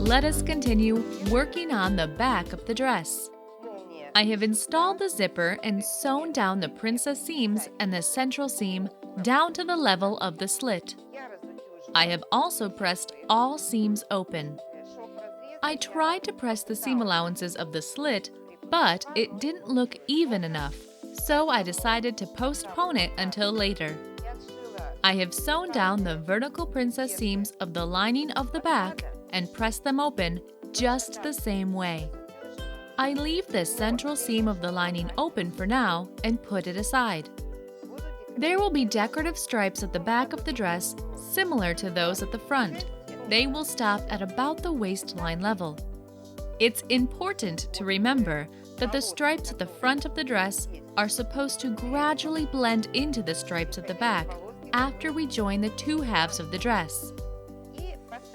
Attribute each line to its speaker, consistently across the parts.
Speaker 1: let us continue working on the back of the dress. I have installed the zipper and sewn down the princess seams and the central seam down to the level of the slit. I have also pressed all seams open. I tried to press the seam allowances of the slit, but it didn't look even enough, so I decided to postpone it until later. I have sewn down the vertical princess seams of the lining of the back and pressed them open just the same way. I leave the central seam of the lining open for now and put it aside. There will be decorative stripes at the back of the dress similar to those at the front. They will stop at about the waistline level. It's important to remember that the stripes at the front of the dress are supposed to gradually blend into the stripes at the back after we join the two halves of the dress.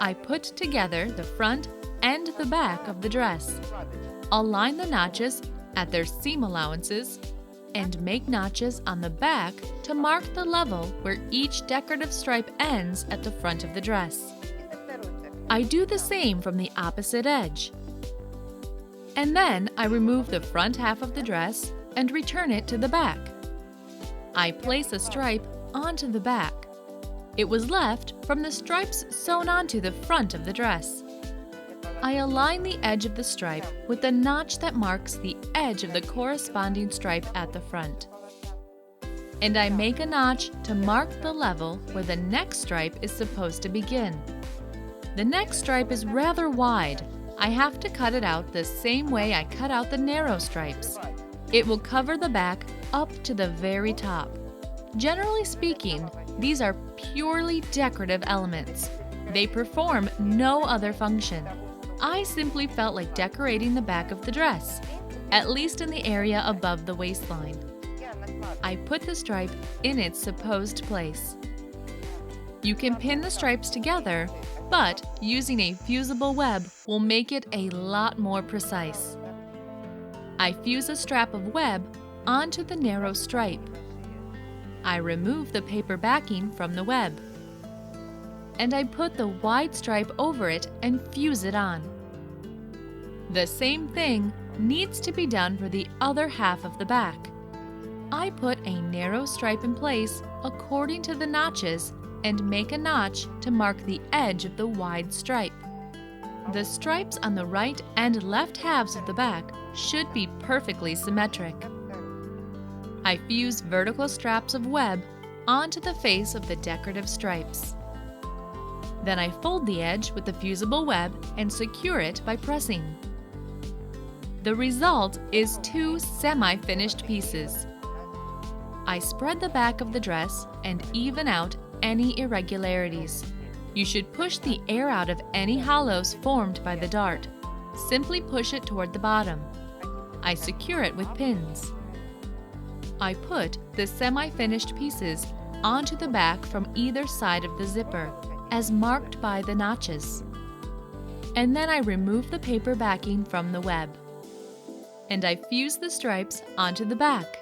Speaker 1: I put together the front and the back of the dress. Align the notches at their seam allowances and make notches on the back to mark the level where each decorative stripe ends at the front of the dress. I do the same from the opposite edge. And then I remove the front half of the dress and return it to the back. I place a stripe onto the back. It was left from the stripes sewn onto the front of the dress. I align the edge of the stripe with the notch that marks the edge of the corresponding stripe at the front. And I make a notch to mark the level where the next stripe is supposed to begin. The next stripe is rather wide. I have to cut it out the same way I cut out the narrow stripes. It will cover the back up to the very top. Generally speaking, these are purely decorative elements. They perform no other function. I simply felt like decorating the back of the dress, at least in the area above the waistline. I put the stripe in its supposed place. You can pin the stripes together, but using a fusible web will make it a lot more precise. I fuse a strap of web onto the narrow stripe. I remove the paper backing from the web. And I put the wide stripe over it and fuse it on. The same thing needs to be done for the other half of the back. I put a narrow stripe in place according to the notches and make a notch to mark the edge of the wide stripe. The stripes on the right and left halves of the back should be perfectly symmetric. I fuse vertical straps of web onto the face of the decorative stripes. Then I fold the edge with the fusible web and secure it by pressing. The result is two semi-finished pieces. I spread the back of the dress and even out any irregularities. You should push the air out of any hollows formed by the dart. Simply push it toward the bottom. I secure it with pins. I put the semi-finished pieces onto the back from either side of the zipper, as marked by the notches. And then I remove the paper backing from the web. And I fuse the stripes onto the back.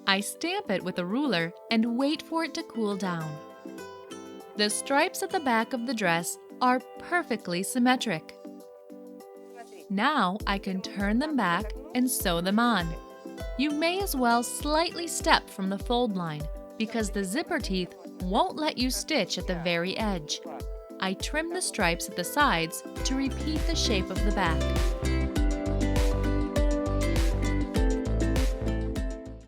Speaker 1: I stamp it with a ruler and wait for it to cool down. The stripes at the back of the dress are perfectly symmetric. Now I can turn them back and sew them on. You may as well slightly step from the fold line because the zipper teeth won't let you stitch at the very edge. I trim the stripes at the sides to repeat the shape of the back.